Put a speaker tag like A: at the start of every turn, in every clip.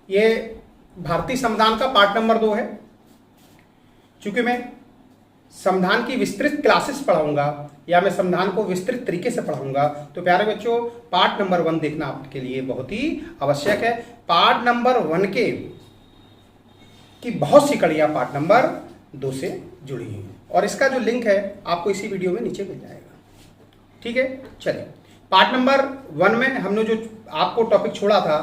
A: ये भारतीय संविधान का पार्ट नंबर 2 है। चूंकि मैं संविधान की विस्तृत क्लासेस पढ़ाऊंगा या मैं संविधान को विस्तृत तरीके से पढ़ाऊंगा, तो प्यारे बच्चों पार्ट नंबर 1 देखना आपके लिए बहुत ही आवश्यक है। पार्ट नंबर 1 की बहुत सी कड़ियां पार्ट नंबर 2 से जुड़ी हैं और इसका जो लिंक है आपको इसी वीडियो में नीचे मिल जाएगा। ठीक है, चलिए पार्ट नंबर 1 में हमने जो आपको टॉपिक छोड़ा था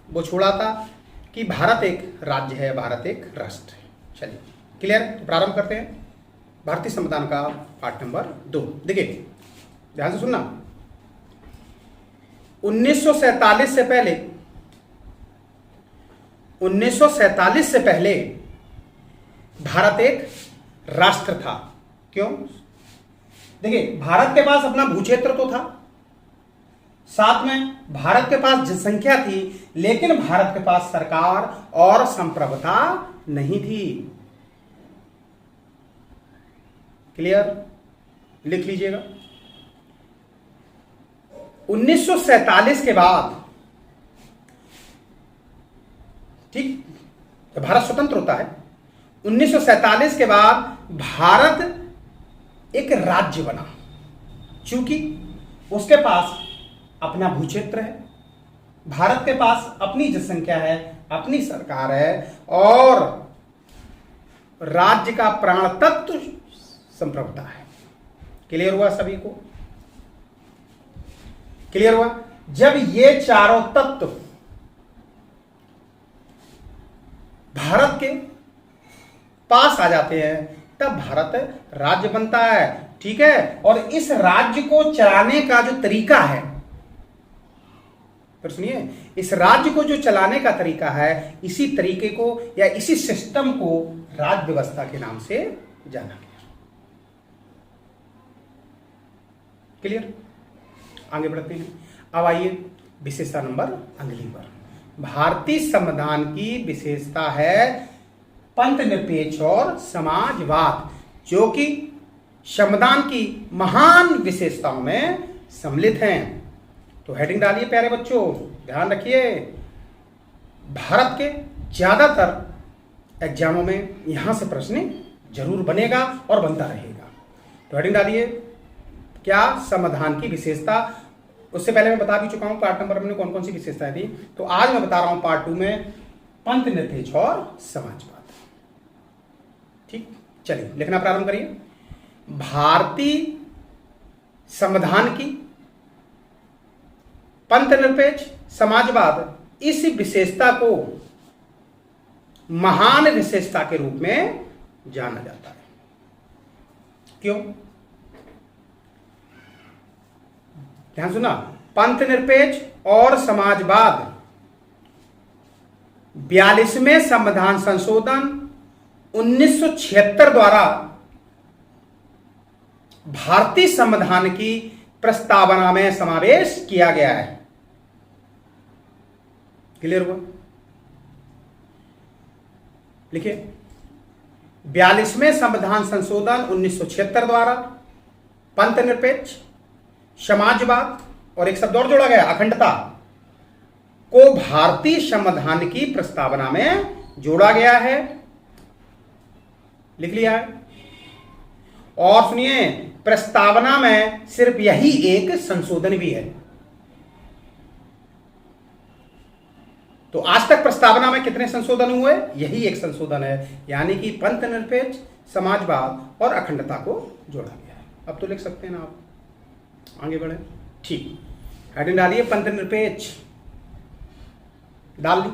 A: वो छोड़ा था कि भारत एक राज्य है, भारत एक राष्ट्र है। चलिए क्लियर, तो प्रारंभ करते हैं भारतीय संविधान का पार्ट नंबर 2। देखिए ध्यान से सुनना। 1947 से पहले भारत एक राष्ट्र था। क्यों? देखिए भारत के पास अपना भूक्षेत्र तो था, साथ में भारत के पास जनसंख्या थी, लेकिन भारत के पास सरकार और संप्रभुता नहीं थी। क्लियर, लिख लीजिएगा। 1947 के बाद, ठीक, जब भारत स्वतंत्र होता है 1947 के बाद भारत एक राज्य बना। चूंकि उसके पास अपना भूक्षेत्र है, भारत के पास अपनी जनसंख्या है, अपनी सरकार है और राज्य का प्राण तत्व संप्रभुता है। क्लियर हुआ सभी को? क्लियर हुआ? जब ये चारों तत्व भारत के पास आ जाते हैं तब भारत राज्य बनता है। ठीक है, और इस राज्य को चलाने का जो तरीका है, फिर सुनिए, इस राज्य को जो चलाने का तरीका है, इसी तरीके को या इसी सिस्टम को राज्य व्यवस्था के नाम से जाना गया। क्लियर, आगे बढ़ते हैं। अब आइए विशेषता नंबर अगली पर। भारतीय संविधान की विशेषता है पंथ निरपेक्ष और समाजवाद, जो कि संविधान की महान विशेषताओं में सम्मिलित हैं। तो हेडिंग डालिए प्यारे बच्चों, ध्यान रखिए। भारत के ज्यादातर एग्जामों में यहां से प्रश्न जरूर बनेगा और बनता रहेगा। तो हेडिंग डालिए, क्या संविधान की विशेषता। उससे पहले मैं बता भी चुका हूं पार्ट नंबर में कौन कौन सी विशेषताएं थी, तो आज मैं बता रहा हूं पार्ट 2 में पंथ निरपेक्ष और समाजवाद। ठीक, चलिए लिखना प्रारंभ करिए। भारतीय संविधान की पंथ निरपेक्ष समाजवाद, इस विशेषता को महान विशेषता के रूप में जाना जाता है। क्यों? ध्यान सुना। पंथ निरपेक्ष और समाजवाद 42वें संविधान संशोधन 1976 द्वारा भारतीय संविधान की प्रस्तावना में समावेश किया गया है। क्लियर हुआ? लिखिए, 42वें संविधान संशोधन 1976 द्वारा पंथ निरपेक्ष, समाजवाद और एक शब्द और जोड़ा गया, अखंडता, को भारतीय संविधान की प्रस्तावना में जोड़ा गया है। लिख लिया है? और सुनिए, प्रस्तावना में सिर्फ यही एक संशोधन भी है। तो आज तक प्रस्तावना में कितने संशोधन हुए? यही एक संशोधन है, यानी कि पंथ निरपेक्ष, समाजवाद और अखंडता को जोड़ा गया है। अब तो लिख सकते हैं ना आप, आगे बढ़े। ठीक, हेडिंग डालिए पंथ निरपेक्ष, डाल ली।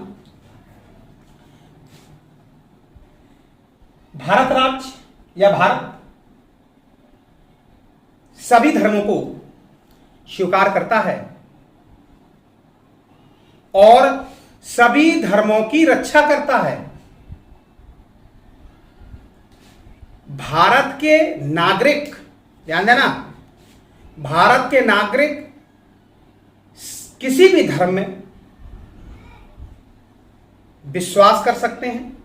A: भारत राज्य या भारत सभी धर्मों को स्वीकार करता है और सभी धर्मों की रक्षा करता है। भारत के नागरिक, ध्यान देना, भारत के नागरिक किसी भी धर्म में विश्वास कर सकते हैं,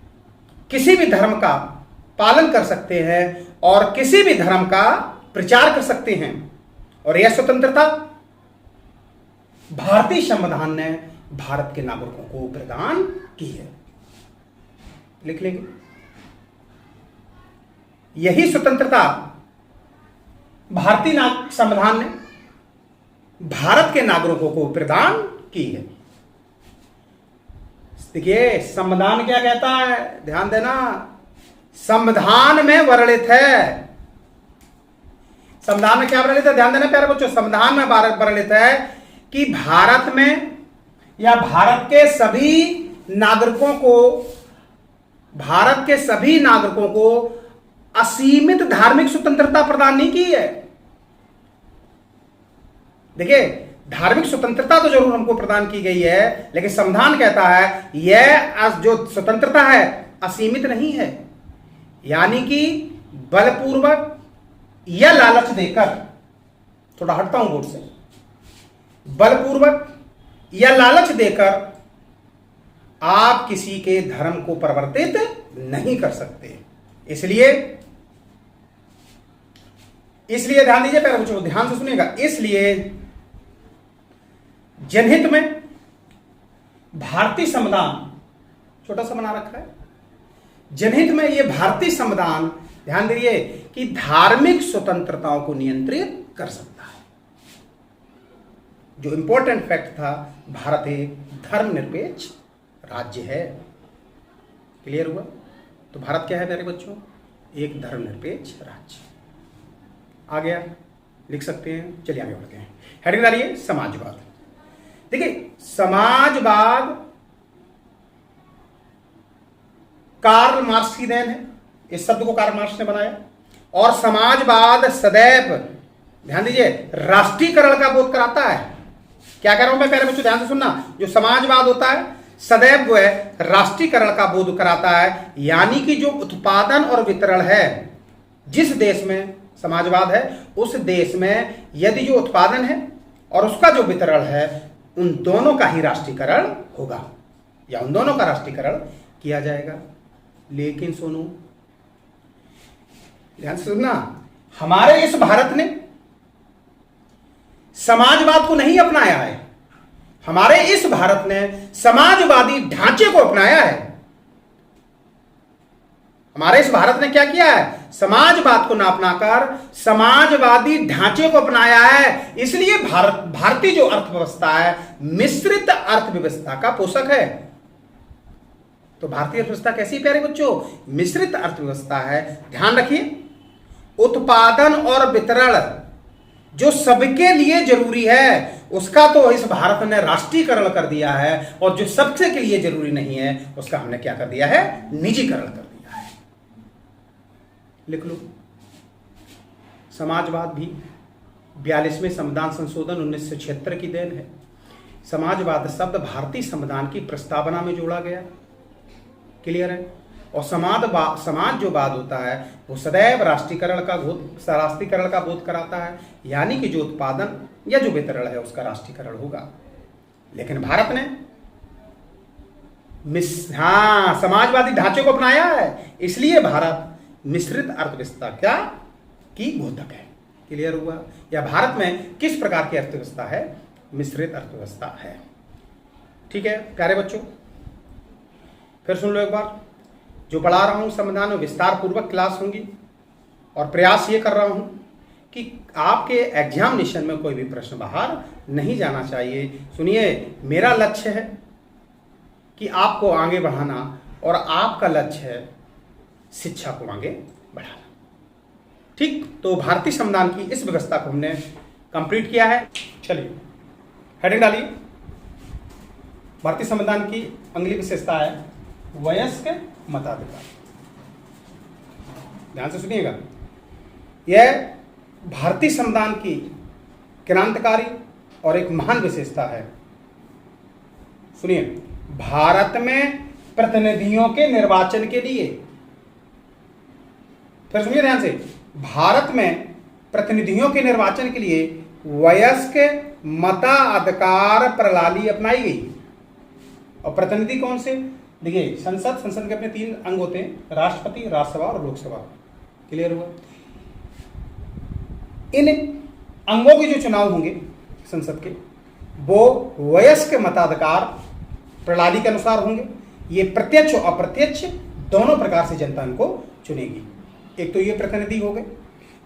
A: किसी भी धर्म का पालन कर सकते हैं और किसी भी धर्म का प्रचार कर सकते हैं। और यह स्वतंत्रता भारतीय संविधान ने भारत के नागरिकों को प्रदान की है। लिख लेंगे, यही स्वतंत्रता भारतीय संविधान ने भारत के नागरिकों को प्रदान की है। देखिए संविधान क्या कहता है, ध्यान देना, संविधान में वर्णित है, संविधान में क्या वर्णित है, ध्यान देना प्यारे बच्चों, संविधान में वर्णित है कि भारत में या भारत के सभी नागरिकों को असीमित धार्मिक स्वतंत्रता प्रदान नहीं की है। देखिए धार्मिक स्वतंत्रता तो जरूर हमको प्रदान की गई है, लेकिन संविधान कहता है यह जो स्वतंत्रता है असीमित नहीं है, यानी कि बलपूर्वक या लालच देकर, थोड़ा हटता हूं बोर्ड से, बलपूर्वक या लालच देकर आप किसी के धर्म को परिवर्तित नहीं कर सकते। इसलिए ध्यान दीजिए प्यारे बच्चों, ध्यान से सुनिएगा, इसलिए जनहित में भारतीय संविधान छोटा सा बना रखा है, जनहित में यह भारतीय संविधान, ध्यान दीजिए, कि धार्मिक स्वतंत्रताओं को नियंत्रित कर सकता है। जो इंपॉर्टेंट फैक्ट था, भारत एक धर्मनिरपेक्ष राज्य है। क्लियर हुआ? तो भारत क्या है प्यारे बच्चों? एक धर्मनिरपेक्ष राज्य। आ गया, लिख सकते हैं। चलिए आगे बढ़ते हैं। हेडिंग डालिए, समाजवाद। देखिए समाजवाद कार्ल मार्क्स की देन है, इस शब्द को कार्ल मार्क्स ने बनाया। और समाजवाद सदैव, ध्यान दीजिए, राष्ट्रीयकरण का बोध कराता है। क्या कह रहा हूं मैं प्यारे बच्चों, ध्यान से सुनना। जो समाजवाद होता है सदैव वो है राष्ट्रीयकरण का बोध कराता है, यानी कि जो उत्पादन और वितरण है, जिस देश में समाजवाद है उस देश में यदि जो उत्पादन है और उसका जो वितरण है, उन दोनों का ही राष्ट्रीयकरण होगा या उन दोनों का राष्ट्रीयकरण किया जाएगा। लेकिन सुनो, ध्यान से सुनना, हमारे इस भारत ने समाजवाद को नहीं अपनाया है, हमारे इस भारत ने समाजवादी ढांचे को अपनाया है। हमारे इस भारत ने क्या किया है? समाजवाद को ना अपनाकर समाजवादी ढांचे को अपनाया है। इसलिए भारतीय जो अर्थव्यवस्था है मिश्रित अर्थव्यवस्था का पोषक है। तो भारतीय अर्थव्यवस्था कैसी प्यारे बच्चों? मिश्रित अर्थव्यवस्था है। ध्यान रखिए, उत्पादन और वितरण जो सबके लिए जरूरी है उसका तो इस भारत ने राष्ट्रीयकरण कर दिया है, और जो सबसे के लिए जरूरी नहीं है उसका हमने क्या कर दिया है? निजीकरण कर दिया है। लिख लो, समाजवाद भी 42वें संविधान संशोधन 1976 की देन है। समाजवाद शब्द भारतीय संविधान की प्रस्तावना में जोड़ा गया। क्लियर है? और समाज जो वाद होता है वो सदैव राष्ट्रीयकरण का बोध कराता है, यानी कि जो उत्पादन या जो वितरण है उसका राष्ट्रीयकरण होगा। लेकिन भारत ने समाजवादी ढांचे को अपनाया है, इसलिए भारत मिश्रित अर्थव्यवस्था क्या की बोधक है। क्लियर हुआ? या भारत में किस प्रकार की अर्थव्यवस्था है? मिश्रित अर्थव्यवस्था है। ठीक है प्यारे बच्चों, फिर सुन लो एक बार। जो पढ़ा रहा हूं संविधान में विस्तार पूर्वक क्लास होंगी, और प्रयास ये कर रहा हूं कि आपके एग्जामिनेशन में कोई भी प्रश्न बाहर नहीं जाना चाहिए। सुनिए, मेरा लक्ष्य है कि आपको आगे बढ़ाना, और आपका लक्ष्य है शिक्षा को आगे बढ़ाना। ठीक, तो भारतीय संविधान की इस व्यवस्था को हमने कंप्लीट किया है। चलिए हेडिंग डालिए। भारतीय संविधान की अगली विशेषता है वयस्क मताधिकार। ध्यान से सुनिएगा, यह भारतीय संविधान की क्रांतिकारी और एक महान विशेषता है। सुनिए, भारत में प्रतिनिधियों के निर्वाचन के लिए, फिर सुनिए ध्यान से, भारत में प्रतिनिधियों के निर्वाचन के लिए वयस्क मताधिकार प्रणाली अपनाई गई। और प्रतिनिधि कौन से? देखिए, संसद के अपने 3 अंग होते हैं, राष्ट्रपति, राज्यसभा और लोकसभा। क्लियर हुआ? इन अंगों के जो चुनाव होंगे संसद के, वो वयस्क मताधिकार प्रणाली के अनुसार होंगे। ये प्रत्यक्ष और अप्रत्यक्ष दोनों प्रकार से जनता इनको चुनेगी। एक तो ये प्रतिनिधि हो गए।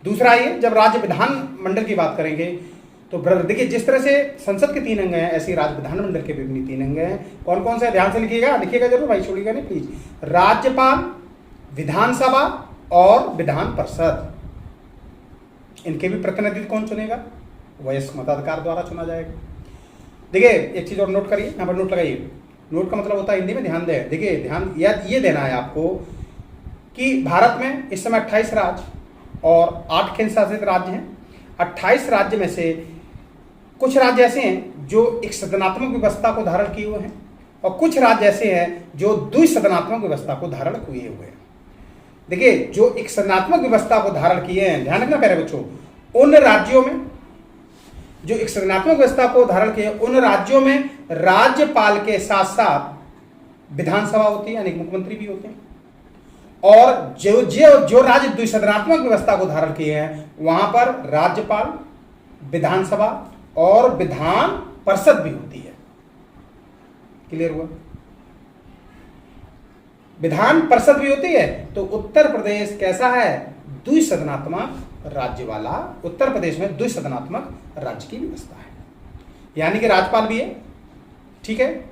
A: दूसरा ये, जब राज्य विधानमंडल की बात करेंगे तो देखिए जिस तरह से संसद के 3 अंग हैं, ऐसे राज्य विधानमंडल के भी 3 अंग हैं। कौन कौन से, ध्यान से लिखिएगा जरूर भाई, छोड़िएगा नहीं प्लीज। राज्यपाल, विधानसभा और विधान परिषद, इनके भी प्रतिनिधि कौन चुनेगा? वयस्क मताधिकार द्वारा चुना जाएगा। देखिए एक चीज और नोट करिए, यहाँ पर नोट लगाइए। नोट का मतलब होता है हिंदी में ध्यान दें। देखिए ध्यान ये देना है आपको कि भारत में इस समय 28 राज्य और 8 केंद्र शासित राज्य हैं। 28 राज्य में से कुछ राज्य ऐसे हैं जो एक सदनात्मक व्यवस्था को धारण किए हुए हैं और कुछ राज्य ऐसे हैं जो द्विसदनात्मक व्यवस्था को धारण किए हुए हैं। देखिए जो एक सदनात्मक व्यवस्था को धारण किए हैं, ध्यान रखना प्यारे बच्चों, उन राज्यों में जो एक सदनात्मक व्यवस्था को धारण किए, उन राज्यों में राज्यपाल के साथ साथ विधानसभा होती है, यानी मुख्यमंत्री भी होते हैं। और जो राज्य द्विसदनात्मक व्यवस्था को धारण किए हैं वहां पर राज्यपाल, विधानसभा और विधान परिषद भी होती है। क्लियर हुआ? विधान परिषद भी होती है। तो उत्तर प्रदेश कैसा है? द्विसदनात्मक राज्य वाला, उत्तर प्रदेश में द्विसदनात्मक राज्य की व्यवस्था है, यानी कि राज्यपाल भी है, ठीक है,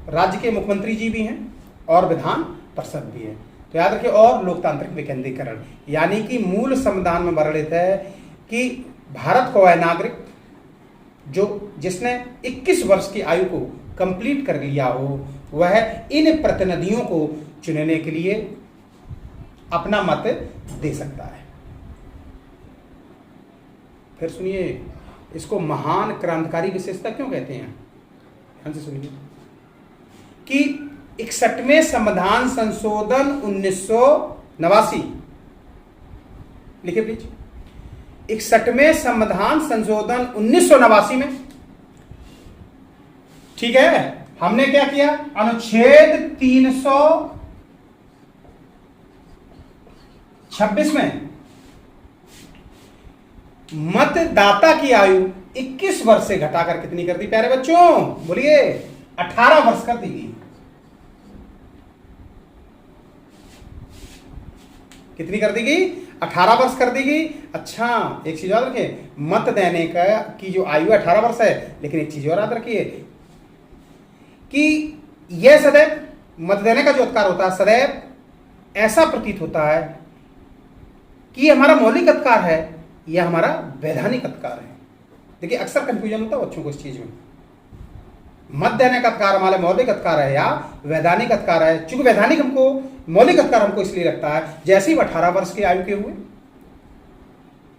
A: राज्य के मुख्यमंत्री जी भी हैं और विधान परिषद भी है। तो याद रखिए, और लोकतांत्रिक विकेंद्रीकरण, यानी कि मूल संविधान में वर्णित है कि भारत को वह नागरिक जो जिसने 21 वर्ष की आयु को कंप्लीट कर लिया हो वह इन प्रतिनिधियों को चुनने के लिए अपना मत दे सकता है। फिर सुनिए, इसको महान क्रांतिकारी विशेषता क्यों कहते हैं? ध्यान से सुनिए कि 61वें संविधान संशोधन 1989, लिखिए प्लीज, 61वें संविधान संशोधन 1989 में, ठीक है, हमने क्या किया? अनुच्छेद 326 में मतदाता की आयु 21 वर्ष से घटाकर कितनी कर दी प्यारे बच्चों? बोलिए, 18 वर्ष कर दी गई। कितनी कर दी गई? 18 वर्ष कर दी गई। अच्छा, एक चीज याद रखिए, मत देने का की जो आयु 18 वर्ष है, लेकिन एक चीज और याद रखिए कि यह सदैव मत देने का जो अधिकार होता है, सदैव ऐसा प्रतीत होता है कि यह हमारा मौलिक अधिकार है या हमारा वैधानिक अधिकार है। देखिए अक्सर कंफ्यूजन होता है बच्चों को इस चीज में। मत देने का अधिकार हमारा मौलिक अधिकार है या वैधानिक अधिकार है। चूंकि वैधानिक हमको, मौलिक अधिकार हमको इसलिए लगता है जैसे ही 18 वर्ष की आयु के हुए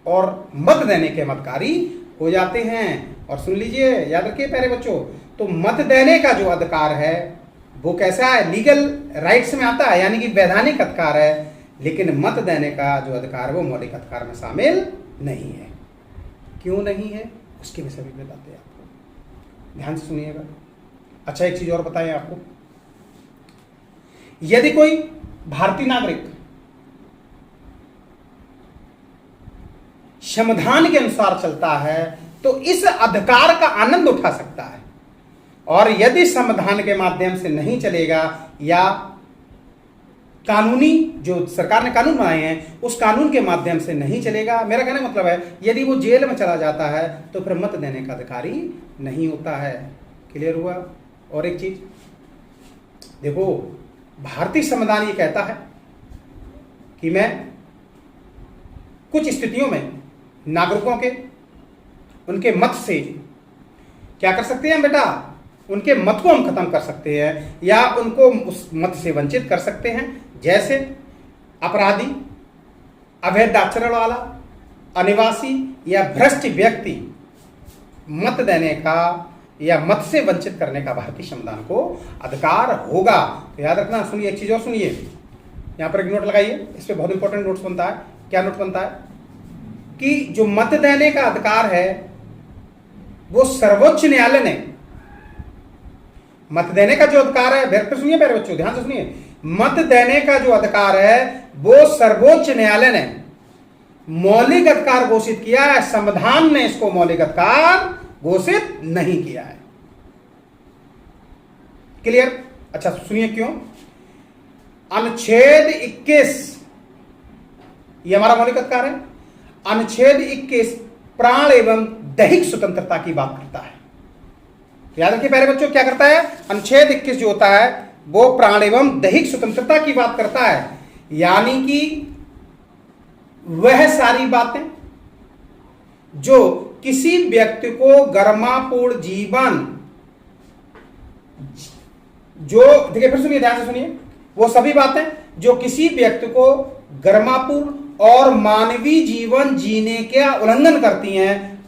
A: और मत देने के मतकारी हो जाते हैं। और सुन लीजिए, याद रखिए प्यारे बच्चों, तो मत देने का जो अधिकार है वो कैसा है? लीगल राइट्स में आता है, यानी कि वैधानिक अधिकार है, लेकिन मत देने का जो अधिकार है वो मौलिक अधिकार में शामिल नहीं है। क्यों नहीं है उसके विषय में बताते हैं आपको, ध्यान से सुनिएगा। अच्छा, एक चीज और बताएं आपको, यदि कोई भारतीय नागरिक संविधान के अनुसार चलता है तो इस अधिकार का आनंद उठा सकता है, और यदि संविधान के माध्यम से नहीं चलेगा या कानूनी जो सरकार ने कानून बनाए हैं उस कानून के माध्यम से नहीं चलेगा, मेरा कहने का मतलब है यदि वो जेल में चला जाता है तो फिर मत देने का अधिकारी नहीं होता है। क्लियर हुआ? और एक चीज देखो, भारतीय संविधान ये कहता है कि मैं कुछ स्थितियों में नागरिकों के उनके मत से क्या कर सकते हैं बेटा? उनके मत को हम खत्म कर सकते हैं या उनको उस मत से वंचित कर सकते हैं। जैसे अपराधी, अवैध आचरण वाला, अनिवासी या भ्रष्ट व्यक्ति मत देने का या मत से वंचित करने का भारतीय संविधान को अधिकार होगा। तो याद रखना। सुनिए, एक चीज और सुनिए, यहां पर एक नोट लगाइए, इस पे बहुत इंपॉर्टेंट नोट्स बनता है। क्या नोट बनता है? कि जो मत देने का अधिकार है वो सर्वोच्च न्यायालय ने, मत देने का जो अधिकार है, फिर सुनिए मेरे बच्चों, ध्यान से सुनिए, मत देने का जो अधिकार है वो सर्वोच्च न्यायालय ने मौलिक अधिकार घोषित किया है। संविधान ने इसको मौलिक अधिकार घोषित नहीं किया है। क्लियर? अच्छा सुनिए क्यों। अनुच्छेद 21 ये हमारा मौलिक अधिकार है। अनुच्छेद 21 प्राण एवं दैहिक स्वतंत्रता की बात करता है। याद रखिए प्यारे बच्चों, क्या करता है? अनुच्छेद 21 जो होता है वो प्राण एवं दैहिक स्वतंत्रता की बात करता है। यानी कि वह सारी बातें जो किसी व्यक्ति को गरिमापूर्ण जीवन, जो देखिए फिर सुनिए, ध्यान से सुनिए, वो सभी बातें जो किसी व्यक्ति को गरिमापूर्ण और मानवीय जीवन जीने का उल्लंघन करती हैं,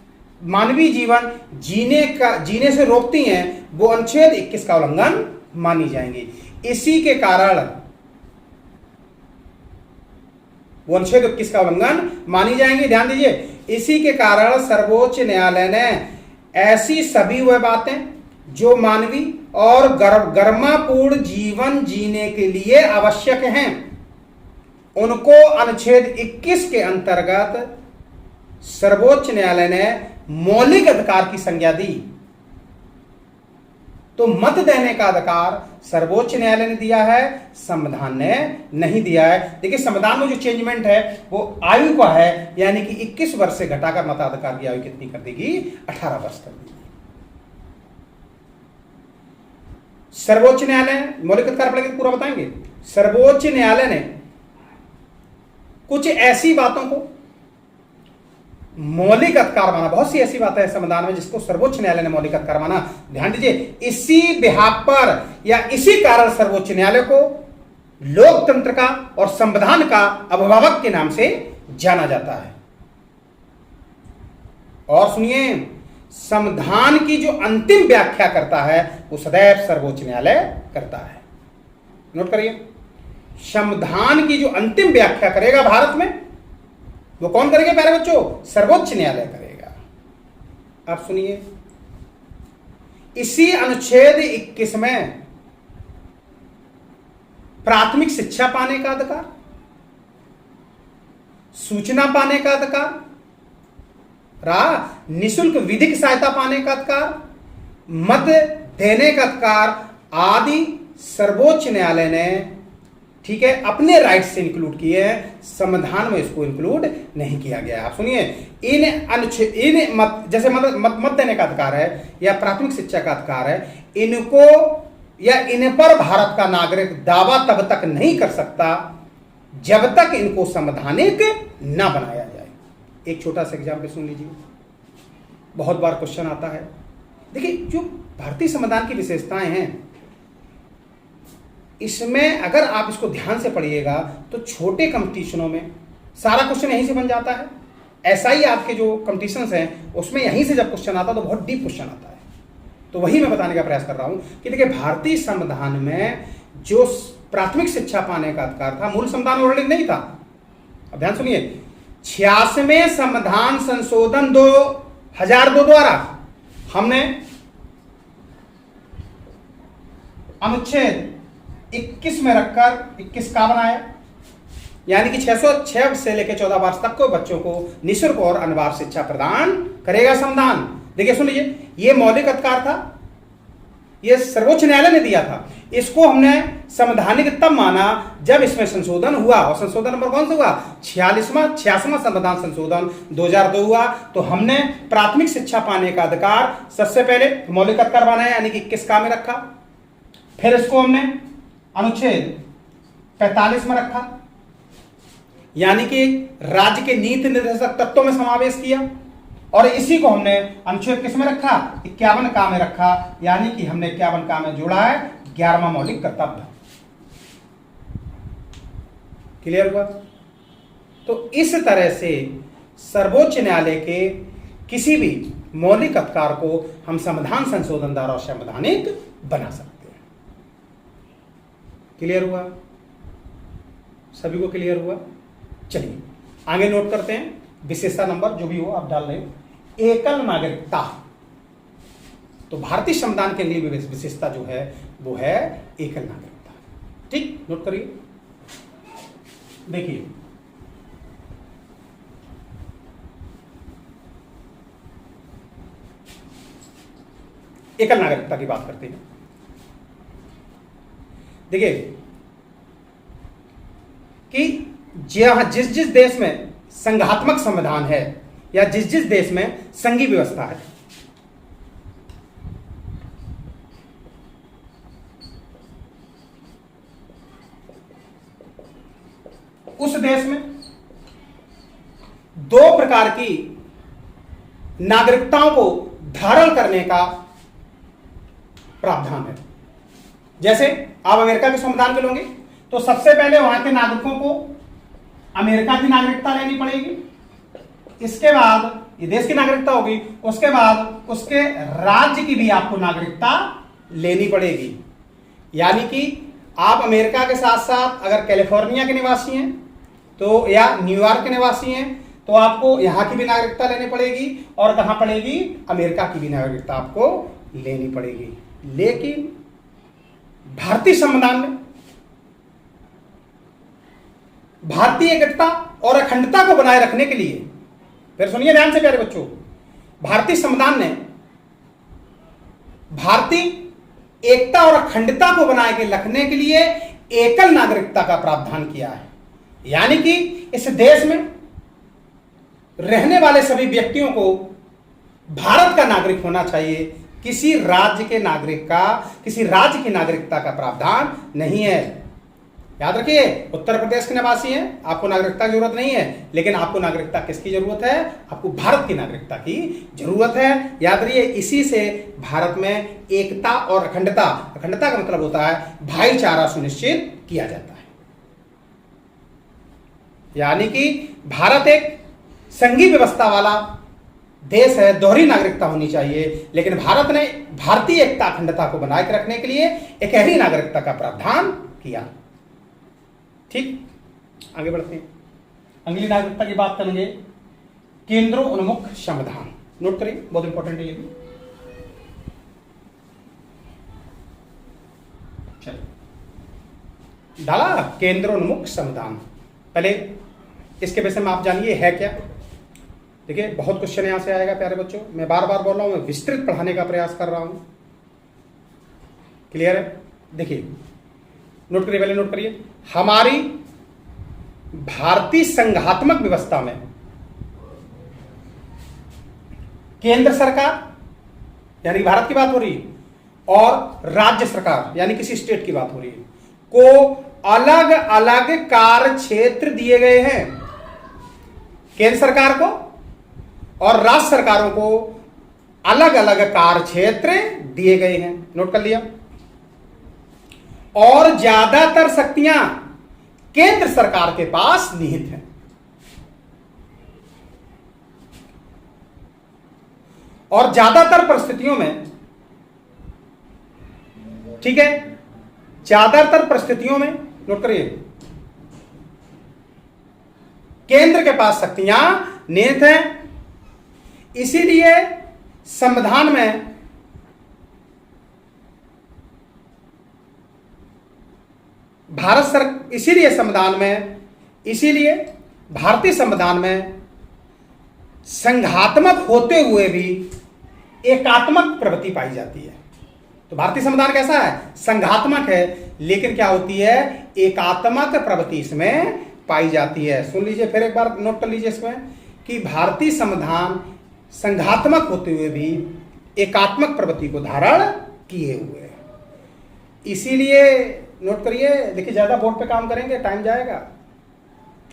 A: मानवीय जीवन जीने से रोकती हैं, वो अनुच्छेद 21 का उल्लंघन मानी जाएंगी। इसी के कारण वो अनुच्छेद 21 का उल्लंघन मानी जाएंगी। ध्यान दीजिए, इसी के कारण सर्वोच्च न्यायालय ने ऐसी सभी वह बातें जो मानवीय और गरिमापूर्ण जीवन जीने के लिए आवश्यक हैं, उनको अनुच्छेद 21 के अंतर्गत सर्वोच्च न्यायालय ने मौलिक अधिकार की संज्ञा दी। तो मत देने का अधिकार सर्वोच्च न्यायालय ने दिया है, संविधान ने नहीं दिया है। देखिए संविधान में जो चेंजमेंट है वो आयु का है, यानी कि 21 वर्ष से घटाकर मताधिकार की आयु कितनी कर देगी? 18 वर्ष कर देगी। सर्वोच्च न्यायालय मौलिक अधिकार पढ़ेंगे पूरा बताएंगे। सर्वोच्च न्यायालय ने कुछ ऐसी बातों को मौलिक अधिकार माना, बहुत सी ऐसी बातें हैं संविधान में जिसको सर्वोच्च न्यायालय ने मौलिक अधिकार माना। ध्यान दीजिए, इसी बिहाफ पर या इसी कारण सर्वोच्च न्यायालय को लोकतंत्र का और संविधान का अभिभावक के नाम से जाना जाता है। और सुनिए, संविधान की जो अंतिम व्याख्या करता है वो सदैव सर्वोच्च न्यायालय करता है। नोट करिए, संविधान की जो अंतिम व्याख्या करेगा भारत में वो कौन करेगा प्यारे बच्चों? सर्वोच्च न्यायालय करेगा। अब सुनिए, इसी अनुच्छेद 21 में प्राथमिक शिक्षा पाने का अधिकार, सूचना पाने का अधिकार, निःशुल्क विधिक सहायता पाने का अधिकार, मत देने का अधिकार आदि सर्वोच्च न्यायालय ने, ठीक है, अपने राइट से इंक्लूड किए हैं। संविधान में इसको इंक्लूड नहीं किया गया। आप सुनिए, इन मत, जैसे मत देने का अधिकार है या प्राथमिक शिक्षा का अधिकार है, इनको या इन पर भारत का नागरिक दावा तब तक नहीं कर सकता जब तक इनको संवैधानिक ना बनाया जाए। एक छोटा सा एग्जाम्पल सुन लीजिए, बहुत बार क्वेश्चन आता है। देखिए, जो भारतीय संविधान की विशेषताएं हैं, इसमें अगर आप इसको ध्यान से पढ़िएगा तो छोटे कंपटीशनों में सारा क्वेश्चन यहीं से बन जाता है। ऐसा ही आपके जो कंपटीशंस हैं उसमें यहीं से जब क्वेश्चन आता है तो बहुत डीप क्वेश्चन आता है। तो वही मैं बताने का प्रयास कर रहा हूं कि देखिए, भारतीय संविधान में जो प्राथमिक शिक्षा पाने का अधिकार था, मूल संविधान में वर्णित नहीं था। अब ध्यान सुनिए, 86वें संविधान संशोधन 2002 द्वारा हमने अनुच्छेद 21 में रखकर 21 का बनाया, यानी कि 606 से लेकर 14 वर्ष तक को बच्चों को निःशुल्क और अनिवार्य शिक्षा प्रदान करेगा संविधान। देखिए सुन लीजिए, ये मौलिक अधिकार था, ये सर्वोच्च न्यायालय ने दिया था। इसको हमने संवैधानिक तब माना जब इसमें संशोधन हुआ, और संशोधन नंबर कौन सा हुआ? 86वां संविधान संशोधन 2002 हुआ। तो हमने प्राथमिक शिक्षा पाने का अधिकार सबसे पहले मौलिक अधिकार बनाया, यानी कि 21 का में रखा। फिर इसको हमने अनुच्छेद 45 में रखा, यानी कि राज्य के नीति निर्देशक तत्वों में समावेश किया। और इसी को हमने अनुच्छेद किस में रखा? 51 का में रखा, यानी कि हमने 51 का में जोड़ा है 11वां मौलिक कर्तव्य। क्लियर हुआ? तो इस तरह से सर्वोच्च न्यायालय के किसी भी मौलिक अधिकार को हम संविधान संशोधन द्वारा संवैधानिक बना सकते हैं। क्लियर हुआ? सभी को क्लियर हुआ? चलिए आगे नोट करते हैं। विशेषता नंबर जो भी हो आप डाल रहे, एकल नागरिकता। तो भारतीय संविधान के लिए विशेषता जो है वो है एकल नागरिकता। ठीक, नोट करिए। देखिए, एकल नागरिकता की बात करते हैं। देखिए कि जहां जिस जिस देश में संघात्मक संविधान है या जिस जिस देश में संघीय व्यवस्था है, उस देश में दो प्रकार की नागरिकताओं को धारण करने का प्रावधान है। जैसे आप अमेरिका के संविधान में लोगे तो सबसे पहले वहां के नागरिकों को अमेरिका की नागरिकता लेनी पड़ेगी, इसके बाद ये देश की नागरिकता होगी, उसके बाद उसके राज्य की भी आपको नागरिकता लेनी पड़ेगी। यानी कि आप अमेरिका के साथ साथ अगर कैलिफोर्निया के निवासी हैं तो या न्यूयॉर्क के निवासी हैं तो आपको यहां की भी नागरिकता लेनी पड़ेगी, और कहां पड़ेगी, अमेरिका की भी नागरिकता आपको लेनी पड़ेगी। लेकिन भारतीय संविधान में भारतीय एकता और अखंडता को बनाए रखने के लिए, फिर सुनिए ध्यान से प्यारे बच्चों, भारतीय संविधान ने भारतीय एकता और अखंडता को बनाए के रखने के लिए एकल नागरिकता का प्रावधान किया है। यानी कि इस देश में रहने वाले सभी व्यक्तियों को भारत का नागरिक होना चाहिए, किसी राज्य के नागरिक का, किसी राज्य की नागरिकता का प्रावधान नहीं है। याद रखिए, उत्तर प्रदेश के निवासी हैं, आपको नागरिकता की जरूरत नहीं है, लेकिन आपको नागरिकता किसकी जरूरत है, आपको भारत की नागरिकता की जरूरत है। याद रखिए, इसी से भारत में एकता और अखंडता, अखंडता का मतलब होता है भाईचारा सुनिश्चित किया जाता है। यानी कि भारत एक संघीय व्यवस्था वाला देश है, दोहरी नागरिकता होनी चाहिए, लेकिन भारत ने भारतीय एकता अखंडता को बनाए रखने के लिए एकहरी नागरिकता का प्रावधान किया। ठीक, आगे बढ़ते हैं। अगली नागरिकता की बात करेंगे, केंद्रोन्मुख संविधान। नोट करिए, बहुत इंपॉर्टेंट है ये भी। चलिए, डाला केंद्रोन्मुख संविधान। पहले इसके विषय में आप जानिए है क्या। देखिए, बहुत क्वेश्चन यहां से आएगा प्यारे बच्चों, मैं बार बार बोल रहा हूं, मैं विस्तृत पढ़ाने का प्रयास कर रहा हूं। क्लियर है? देखिए, नोट करिए, पहले नोट करिए, हमारी भारतीय संघात्मक व्यवस्था में केंद्र सरकार यानी भारत की बात हो रही है और राज्य सरकार यानी किसी स्टेट की बात हो रही है, को अलग अलग कार्य क्षेत्र दिए गए हैं। केंद्र सरकार को और राज्य सरकारों को अलग अलग कार्य क्षेत्र दिए गए हैं। नोट कर लिया। और ज्यादातर शक्तियां केंद्र सरकार के पास निहित हैं। और ज्यादातर परिस्थितियों में, ठीक है, ज्यादातर परिस्थितियों में, नोट करिए, केंद्र के पास शक्तियां निहित हैं। इसीलिए संविधान में इसीलिए भारतीय संविधान में संघात्मक होते हुए भी एकात्मक प्रवृत्ति पाई जाती है। तो भारतीय संविधान कैसा है? संघात्मक है, लेकिन क्या होती है, एकात्मक प्रवृत्ति इसमें पाई जाती है। सुन लीजिए, फिर एक बार नोट कर लीजिए इसमें कि भारतीय संविधान संघात्मक होते हुए भी एकात्मक प्रवृत्ति को धारण किए हुए है। इसीलिए नोट करिए, देखिए ज्यादा बोर्ड पे काम करेंगे टाइम जाएगा,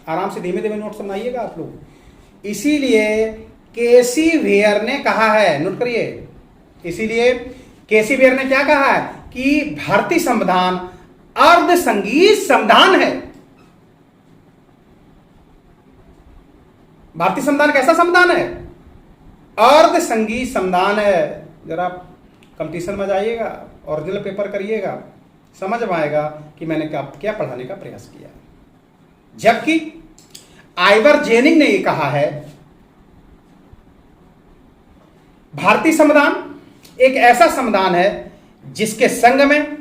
A: आराम से धीमे धीमे नोट समझाइएगा आप लोग। इसीलिए केसी वेयर ने कहा है, नोट करिए, इसीलिए केसी वेयर ने क्या कहा है कि भारतीय संविधान अर्ध संघीय संविधान है। भारतीय संविधान कैसा संविधान है? अर्ध संघीय संविधान है। जरा कंपटीशन में जाइएगा, ओरिजिनल पेपर करिएगा, समझ में आएगा कि मैंने क्या पढ़ाने का प्रयास किया। जबकि आइवर जेनिंग ने यह कहा है, भारतीय संविधान एक ऐसा संविधान है जिसके संग में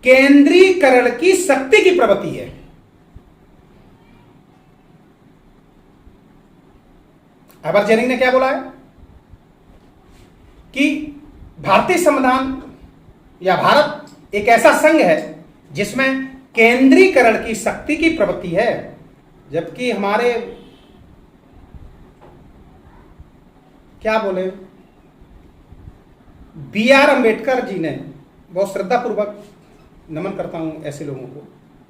A: केंद्रीकरण की शक्ति की प्रवृत्ति है। आइवर जेनिंग ने क्या बोला है कि भारतीय संविधान या भारत एक ऐसा संघ है जिसमें केंद्रीकरण की शक्ति की प्रवृत्ति है, जबकि हमारे क्या बोले B.R. अम्बेडकर जी ने, बहुत श्रद्धापूर्वक नमन करता हूं ऐसे लोगों को,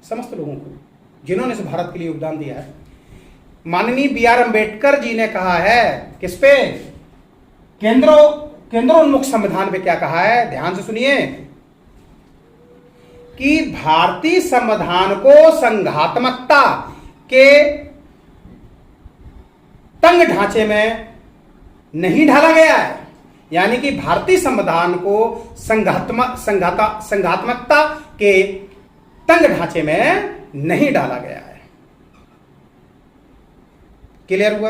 A: समस्त लोगों को जिन्होंने इस भारत के लिए योगदान दिया है। माननीय B.R. अम्बेडकर जी ने कहा है, किस पे, केंद्रोन्मुख संविधान पे क्या कहा है, ध्यान से सुनिए, कि भारतीय संविधान को संघात्मकता के तंग ढांचे में नहीं ढाला गया है। यानी कि भारतीय संविधान को संघात्मकता के तंग ढांचे में नहीं डाला गया है। क्लियर हुआ?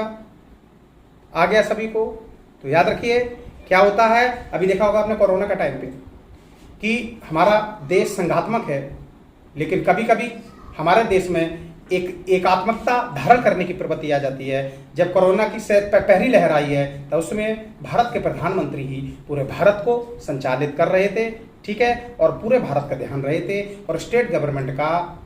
A: आ गया सभी को? तो याद रखिए क्या होता है, अभी देखा होगा आपने कोरोना का टाइम पे कि हमारा देश संघात्मक है, लेकिन कभी कभी हमारे देश में एक एकात्मकता धारण करने की प्रवृत्ति आ जाती है। जब कोरोना की पहली लहर आई है तो उसमें भारत के प्रधानमंत्री ही पूरे भारत को संचालित कर रहे थे, ठीक है, और पूरे भारत का ध्यान रहे थे, और स्टेट गवर्नमेंट का,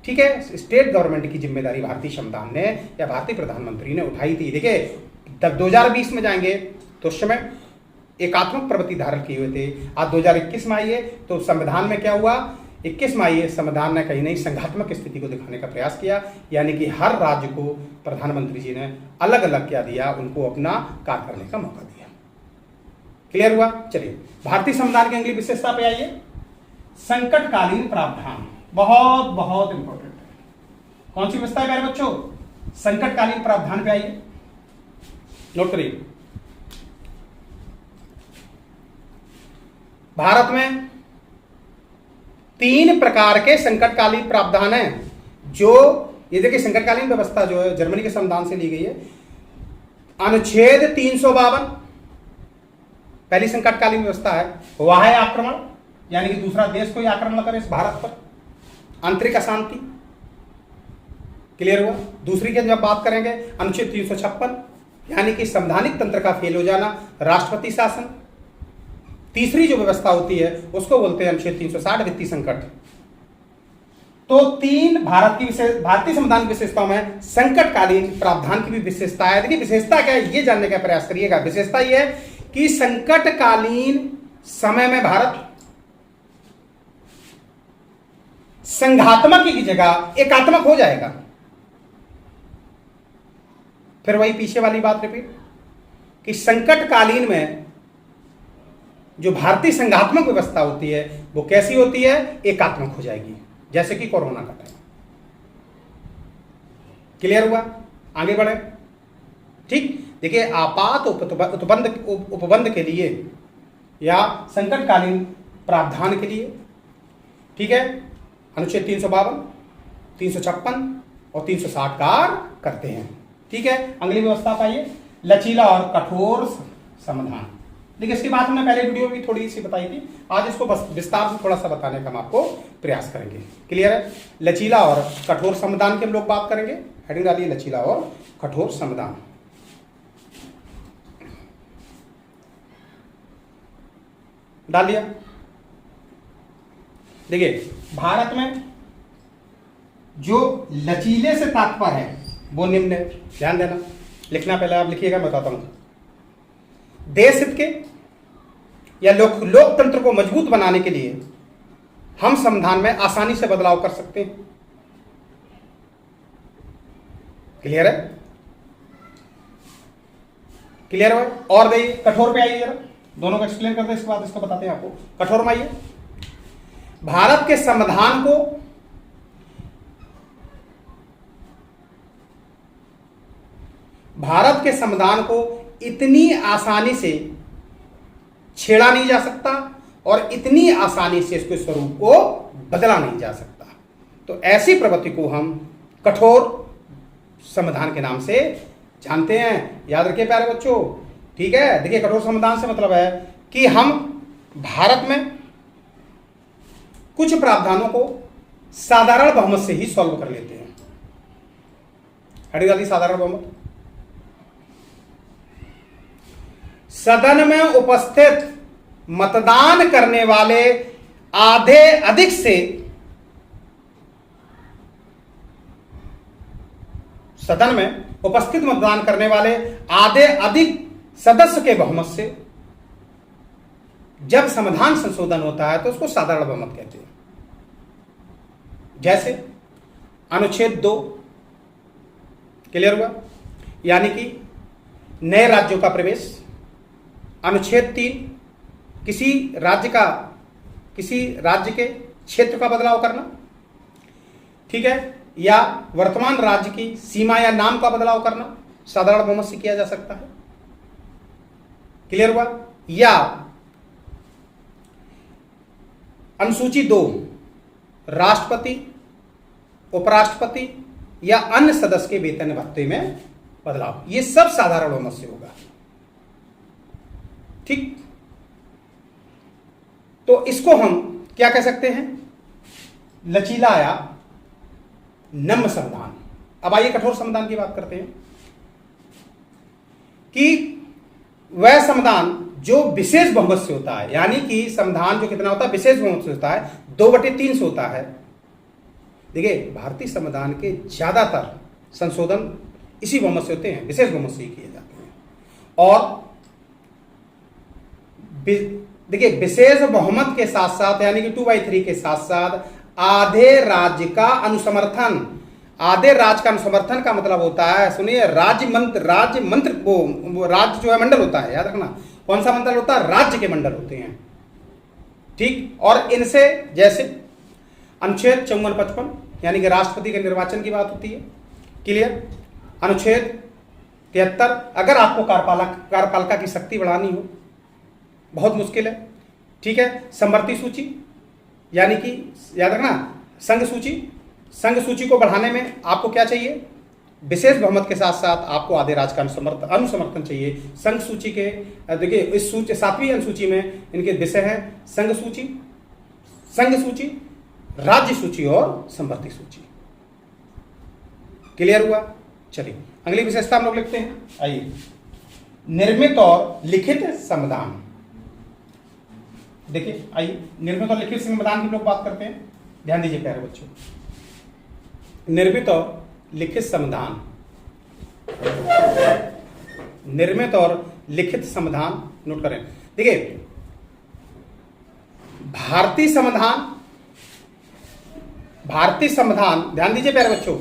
A: ठीक है, स्टेट गवर्नमेंट की जिम्मेदारी भारतीय संविधान ने या भारतीय प्रधानमंत्री ने उठाई थी। देखिए तब 2020 में जाएंगे तो उस समय एकात्मक प्रवृत्ति धारण किए हुए थे। आज 2021 में आइए तो संविधान में क्या हुआ, 21 में आइए संविधान ने कहीं नहीं संघात्मक स्थिति को दिखाने का प्रयास किया, यानी कि हर राज्य को प्रधानमंत्री जी ने अलग अलग क्या दिया, उनको अपना कार्य करने का मौका दिया। क्लियर हुआ? चलिए भारतीय संविधान की अगली विशेषता पे आइए, संकटकालीन प्रावधान। बहुत बहुत इंपॉर्टेंट है। कौन सी विशेषता है प्यारे बच्चों? संकटकालीन प्रावधान पे आइए, नोट करिए। भारत में 3 प्रकार के संकटकालीन प्रावधान हैं। जो ये देखिए संकटकालीन व्यवस्था जो है जर्मनी के संविधान से ली गई है। अनुच्छेद 352 पहली संकटकालीन व्यवस्था है। वाह्य आक्रमण, यानी कि दूसरा देश कोई आक्रमण करे इस भारत पर, आंतरिक अशांति। क्लियर हुआ? दूसरी की जब बात करेंगे अनुच्छेद 356, यानी कि संवैधानिक तंत्र का फेल हो जाना, राष्ट्रपति शासन। तीसरी जो व्यवस्था होती है उसको बोलते हैं अनुच्छेद 360 वित्तीय संकट। तो 3 भारतीय संविधान की विशेषताओं में संकटकालीन प्रावधान की भी विशेषता है। देखिए विशेषता क्या है ये जानने का प्रयास करिएगा। विशेषता यह है कि संकटकालीन समय में भारत संघात्मक की जगह एकात्मक हो जाएगा। फिर वही पीछे वाली बात रिपीट कि संकटकालीन में जो भारतीय संघात्मक व्यवस्था होती है वो कैसी होती है, एकात्मक हो जाएगी, जैसे कि कोरोना का टाइम। क्लियर हुआ? आगे बढ़े। ठीक, देखिए आपात उपबंध के लिए या संकटकालीन प्रावधान के लिए, ठीक है, अनुच्छेद 352, 356 और 360 कार्य करते हैं। ठीक है, अगली व्यवस्था पाइए, लचीला और कठोर समाधान। देखिए इसकी बात हमने पहले वीडियो में भी थोड़ी सी बताई थी, आज इसको बस विस्तार से थोड़ा सा बताने का हम आपको प्रयास करेंगे। क्लियर है? लचीला और कठोर संविधान की हम लोग बात करेंगे। हेडिंग डालिए लचीला और कठोर संविधान। डाल दिया। देखिए भारत में जो लचीले से तात्पर्य है वो निम्न है, ध्यान देना, लिखना पहले आप लिखिएगा, मैं बताता हूं। देश हित के या लोकतंत्र को मजबूत बनाने के लिए हम संविधान में आसानी से बदलाव कर सकते हैं। क्लियर है? क्लियर है? और देखिए कठोर पे आइए जरा, दोनों को एक्सप्लेन करते हैं, इसके बाद इसको बताते हैं आपको। कठोर में आइए, भारत के संविधान को इतनी आसानी से छेड़ा नहीं जा सकता और इतनी आसानी से इसके स्वरूप को बदला नहीं जा सकता। तो ऐसी प्रवृत्ति को हम कठोर संविधान के नाम से जानते हैं। याद रखिए प्यारे बच्चों, ठीक है। देखिए कठोर संविधान से मतलब है कि हम भारत में कुछ प्रावधानों को साधारण बहुमत से ही सॉल्व कर लेते हैं। हटेगा साधारण बहुमत। सदन में उपस्थित मतदान करने वाले आधे अधिक से सदन में उपस्थित मतदान करने वाले आधे अधिक सदस्य के बहुमत से जब संविधान संशोधन होता है तो उसको साधारण बहुमत कहते हैं। जैसे अनुच्छेद 2, क्लियर हुआ, यानी कि नए राज्यों का प्रवेश। अनुच्छेद 3, किसी राज्य के क्षेत्र का बदलाव करना, ठीक है, या वर्तमान राज्य की सीमा या नाम का बदलाव करना साधारण बहुमत से किया जा सकता है। क्लियर हुआ। या अनुसूची 2, राष्ट्रपति, उपराष्ट्रपति या अन्य सदस्य के वेतन भत्ते में बदलाव, ये सब साधारण बहुमत से होगा। ठीक, तो इसको हम क्या कह सकते हैं? लचीला या नम्य संविधान। अब आइए कठोर संविधान की बात करते हैं कि वह संविधान जो विशेष बहुमत से होता है, यानी कि संविधान जो कितना होता है? विशेष बहुमत से होता है, 2/3 से होता है। देखिए, भारतीय संविधान के ज्यादातर संशोधन इसी बहुमत से होते हैं, विशेष बहुमत से ही किए जाते हैं। और देखिए, विशेष बहुमत के साथ साथ यानी कि 2/3 के साथ साथ आधे राज्य का अनुसमर्थन। आधे राज्य का अनुसमर्थन का मतलब होता है, सुनिए, राज्य मंत्र वो राज्य जो है मंडल होता है, याद रखना। कौन सा मंडल होता है? राज्य के मंडल होते हैं। ठीक, और इनसे जैसे अनुच्छेद 54-55 यानी कि राष्ट्रपति के निर्वाचन की बात होती है। क्लियर। अनुच्छेद 73, अगर आपको कार्यपालिका की शक्ति बढ़ानी हो, बहुत मुश्किल है, ठीक है। समवर्ती सूची यानी कि याद रखना, संघ सूची को बढ़ाने में आपको क्या चाहिए? विशेष बहुमत के साथ साथ आपको आधे राज्य का अनुसमर्थन चाहिए। संघ सूची के, देखिए, इस सूची 7वीं अनुसूची में इनके विषय है संघ सूची, राज्य सूची और समवर्ती सूची। क्लियर हुआ। चलिए अगली विशेषता हम लोग लिखते हैं। आइए, निर्मित और लिखित संविधान। देखिए, आइए, निर्मित और लिखित संविधान की लोग बात करते हैं। ध्यान दीजिए प्यारे बच्चों, निर्मित और लिखित संविधान, निर्मित और लिखित संविधान नोट करें। देखिए, भारतीय संविधान, ध्यान दीजिए प्यारे बच्चों,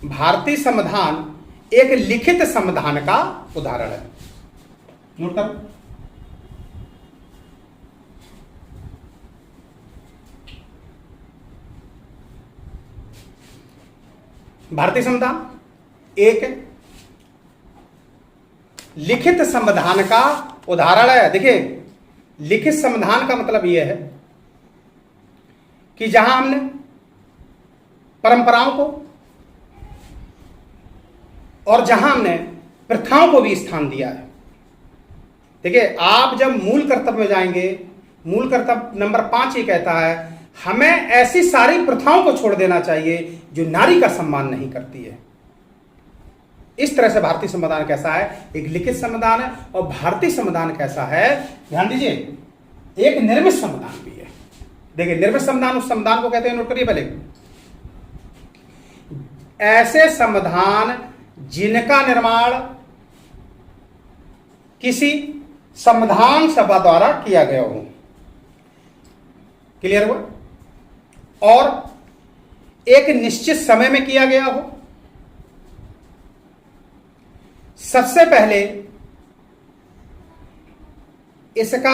A: भारतीय संविधान एक लिखित संविधान का उदाहरण है। नोट करो। भारतीय संविधान एक लिखित संविधान का उदाहरण है। देखिए, लिखित संविधान का मतलब यह है कि जहां हमने परंपराओं को और जहां हमने प्रथाओं को भी स्थान दिया है। देखिए, आप जब मूल कर्तव्य में जाएंगे, मूल कर्तव्य नंबर 5 ये कहता है, हमें ऐसी सारी प्रथाओं को छोड़ देना चाहिए जो नारी का सम्मान नहीं करती है। इस तरह से भारतीय संविधान कैसा है? एक लिखित संविधान है। और भारतीय संविधान कैसा है? ध्यान दीजिए, एक निर्मित संविधान भी है। देखिए, निर्मित संविधान उस संविधान को कहते हैं, नोट करिए पहले, ऐसे संविधान जिनका निर्माण किसी संविधान सभा द्वारा किया गया हो। क्लियर हुआ। और एक निश्चित समय में किया गया हो। सबसे पहले इसका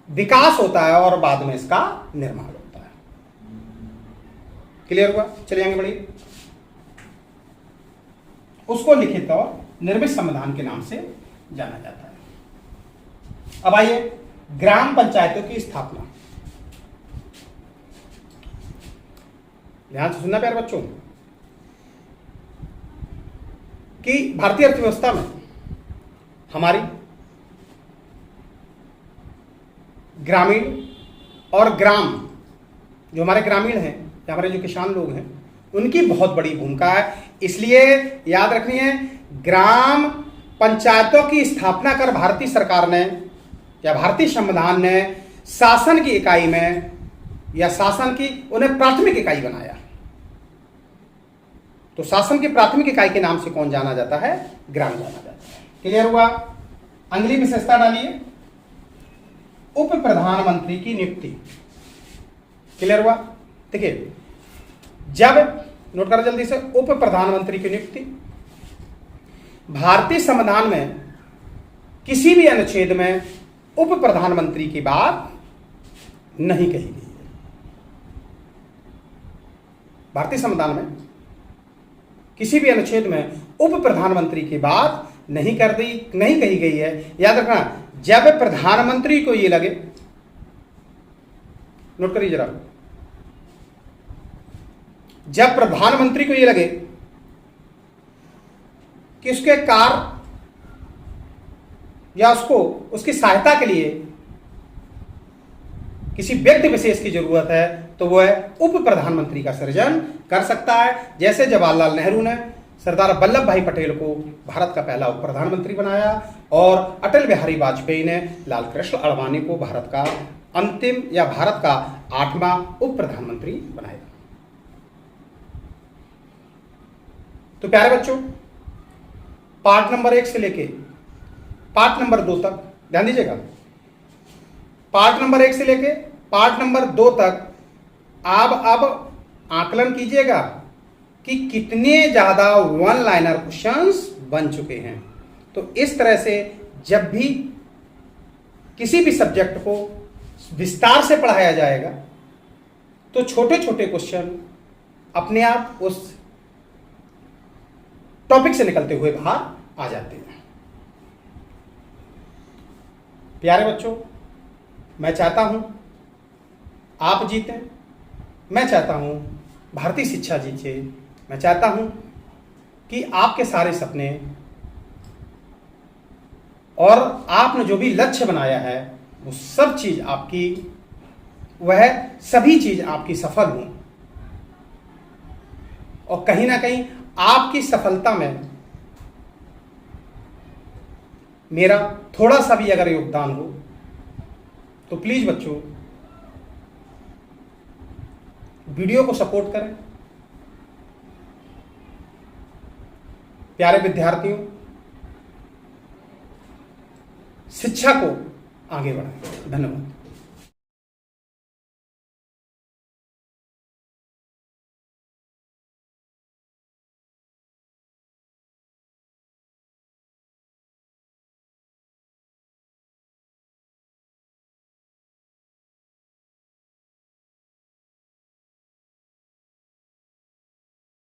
A: विकास होता है और बाद में इसका निर्माण होता है। क्लियर हुआ। चलिए आगे बढ़िए। उसको लिखित और निर्मित संविधान के नाम से जाना जाता है। अब आइए, ग्राम पंचायतों की स्थापना। ध्यान से सुनना प्यारे बच्चों कि भारतीय अर्थव्यवस्था में हमारी ग्रामीण और ग्राम, जो हमारे ग्रामीण हैं या हमारे जो किसान लोग हैं, उनकी बहुत बड़ी भूमिका है। इसलिए याद रखनी है, ग्राम पंचायतों की स्थापना कर भारतीय सरकार ने या भारतीय संविधान ने शासन की इकाई में या शासन की उन्हें प्राथमिक इकाई बनाया। तो शासन की प्राथमिक इकाई के नाम से कौन जाना जाता है? ग्राम जाना जाता है। क्लियर हुआ? अगली विशेषता डालिए, उप प्रधानमंत्री की नियुक्ति। क्लियर हुआ? देखिए, जब, नोट करो जल्दी से, उप प्रधानमंत्री की नियुक्ति भारतीय संविधान में किसी भी अनुच्छेद में उप प्रधानमंत्री की बात नहीं कही गई है। भारतीय संविधान में किसी भी अनुच्छेद में उप प्रधानमंत्री की बात नहीं कही गई है। याद रखना, जब प्रधानमंत्री को ये लगे, नोट करिए जरा, जब प्रधानमंत्री को ये लगे कि उसके कार्य या उसको उसकी सहायता के लिए किसी व्यक्ति विशेष की जरूरत है, तो वह उप प्रधानमंत्री का सृजन कर सकता है। जैसे जवाहरलाल नेहरू ने सरदार वल्लभ भाई पटेल को भारत का पहला उप प्रधानमंत्री बनाया और अटल बिहारी वाजपेयी ने लाल कृष्ण आडवाणी को भारत का अंतिम या भारत का 8वां उप प्रधानमंत्री बनाया। तो प्यारे बच्चों, पार्ट नंबर 1 से लेके पार्ट नंबर 2 तक ध्यान दीजिएगा। पार्ट नंबर 1 से लेके पार्ट नंबर 2 तक आप अब आकलन कीजिएगा कि कितने ज्यादा वन लाइनर क्वेश्चंस बन चुके हैं। तो इस तरह से जब भी किसी भी सब्जेक्ट को विस्तार से पढ़ाया जाएगा तो छोटे छोटे क्वेश्चन अपने आप उस टॉपिक से निकलते हुए बाहर आ जाते हैं। प्यारे बच्चों, मैं चाहता हूं आप जीतें, मैं चाहता हूं भारतीय शिक्षा जीते, मैं चाहता हूं कि आपके सारे सपने और आपने जो भी लक्ष्य बनाया है वो सब चीज आपकी, वह सभी चीज आपकी सफल हो और कहीं ना कहीं आपकी सफलता में मेरा थोड़ा सा भी अगर योगदान हो तो प्लीज बच्चों वीडियो को सपोर्ट करें। प्यारे विद्यार्थियों, शिक्षा को आगे बढ़ाएं। धन्यवाद।